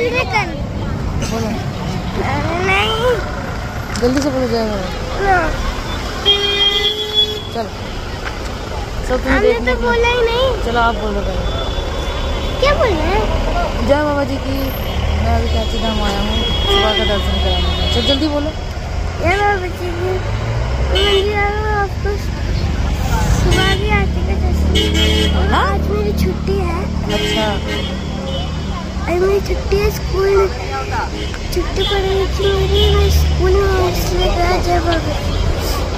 जल्दी कर। बोलो नहीं जल्दी से बोलो जय बाबा। ना चलो सब तुम्हें हमने देखने तो बोला ही नहीं। चलो आप बोलो पहले। क्या बोलना है? जय बाबा जी की। मैं अभी कांची धाम आया हूँ सुबह का दर्शन कराने का। चल जल्दी बोलो। जय बाबा जी की मंदिर आ रहा हूँ आपको सुबह की आरती का दर्शन। और हाँ? आज मेरी छुट्टी है। अच्छा आज मेरी छुट्टी है। स्कूल छुट्टी पड़ रही थी मेरी। मैं स्कूल में इसलिए गया। जय बाबा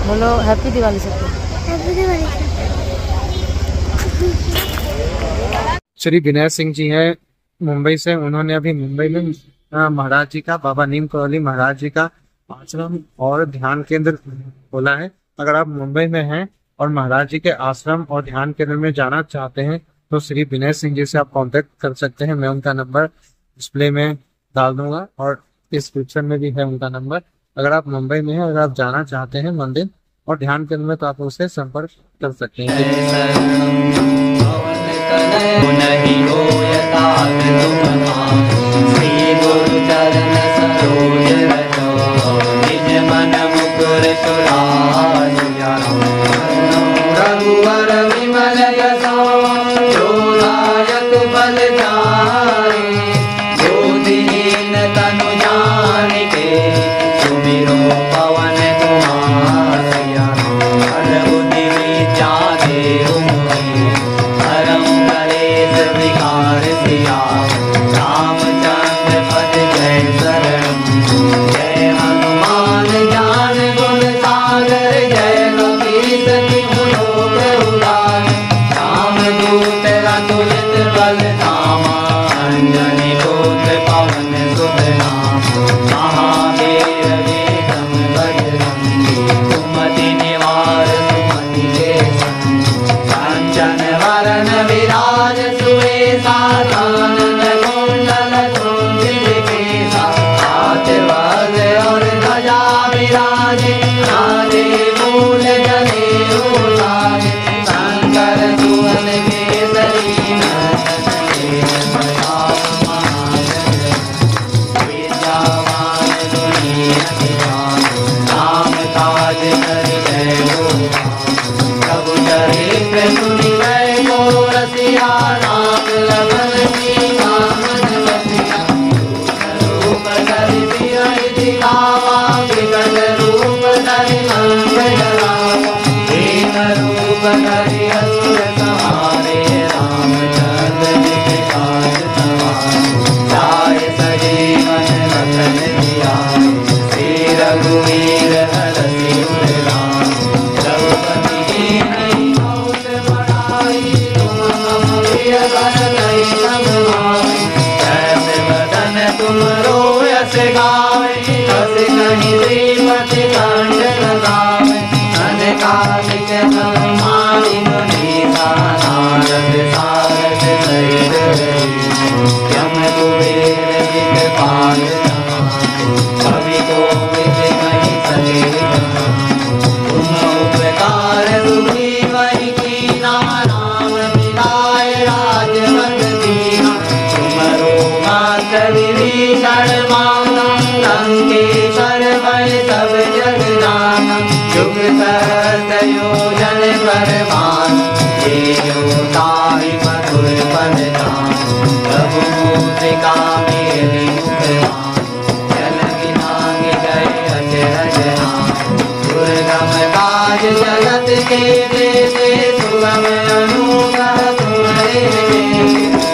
बोलो हैप्पी दिवाली सबको। हैप्पी दिवाली। श्री विनय सिंह जी हैं मुंबई से। उन्होंने अभी मुंबई में महाराज जी का, बाबा नीम करौली महाराज जी का आश्रम और ध्यान केंद्र खोला है। अगर आप मुंबई में हैं और महाराज जी के आश्रम और ध्यान केंद्र में जाना चाहते हैं तो श्री विनय सिंह जी से आप कांटेक्ट कर सकते हैं। मैं उनका नंबर डिस्प्ले में डाल दूंगा और डिस्क्रिप्शन में भी है उनका नंबर। अगर आप मुंबई में हैं, अगर आप जाना चाहते हैं मंदिर और ध्यान केंद्र में तो आप उससे संपर्क कर सकते हैं। नहीं हो यथार्थ तुम श्री गुरु चरण सरोज रजो निज मन मुकुर सुराज रघुवर विमल यशो जोदायक बल जाए ज्योतिहीन तनु जानिके सुमिरो पवन कुमार बुद्धि विद्या देहु हरम कलेश विकार सिया रामचंद्र पद जय शरण जय हनुमान ज्ञान गुण सागर जय कपीस तिहु लोक उजागर रामदूत रतुलित बल धामा अंजनी पुत्र पवन सुत नाम महावीर विक्रम बजरंगी सुमति निवार सुमति के कांचन वरण विराज सुवेशा कानन कुंडल कुंचित केसा हाथ वज्र और ध्वजा विराजे राजे मूल जनेऊ साजे शंकर सुवन केसरी नंदन विद्यावान गुणी अतिशान राम काज कर जय प्रभु चरित्र सुनि गए को रसिया राम लगन की कामन बसिया रूप धरि सिरहि दिखावा विकट रूप धरि अंग जरावा दीन रूप धरि असुर संहारे रामचंद्र जी के काज सवारे जाय सजीवन रतन जियाए श्री रघुवीर हरषि उर लाए रघुपति कीन्ही बहुत बड़ाई तुम मम प्रिय भरतहि सब भाई जैसे बदन तुम रोयस गावे बस कहीं श्रीपति कंठ लगावे अनकालिक ब्रह्मादि मुनीसा नारद सारद सहित यम कुबेर दिखपाल कवि कोविद कहीं सके तुम उपकार सुखी वही कीना राम मिलाए राजपद दीना तुमरो मात विभीषण माना लंकेश्वर भय सब जग जाना युग सहस्र योजन परमान ये ताहि मधुर पद जान प्रभु मुद्रिका मेरी मुखमान जल गिनांग गए अचरज नाम दुर्गम काज जगत के देते सुगम अनुग्रह तुम्हारे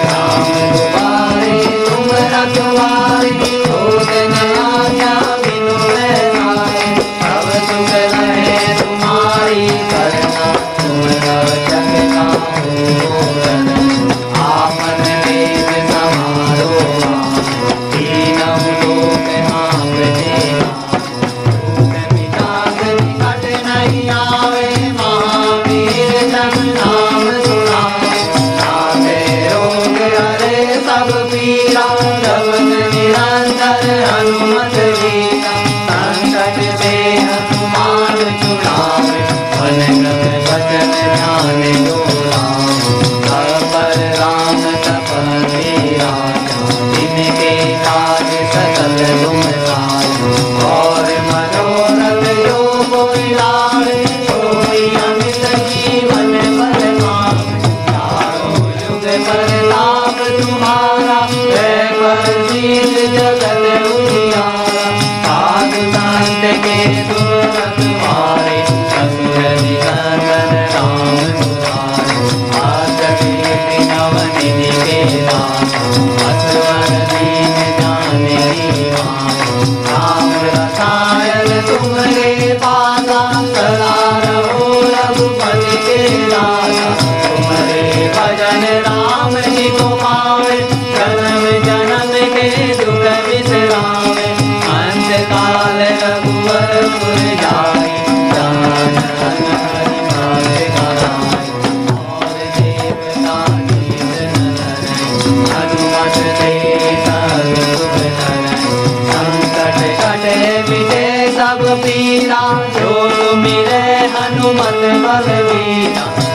राम दुआरे तुम रखवारे होत न आज्ञा बिनु बैसारे सब सुख रहे तुम्हारी करना तुम रक्षक काहू रन आपन वेद समारो तीनहु लोक हाँकते निकट नहीं आवे महावीर जन नाम सुनावे नाथे रोग हरे सब पीरा जपत निरंतर हनुमत वीरा संकट से हनुमान छुड़ावे मन क्रम वचन ध्यान जो राम पर राम तपस्वी राजा जिनके पीरा, जो सुमिरे हनुमत बलबीरा।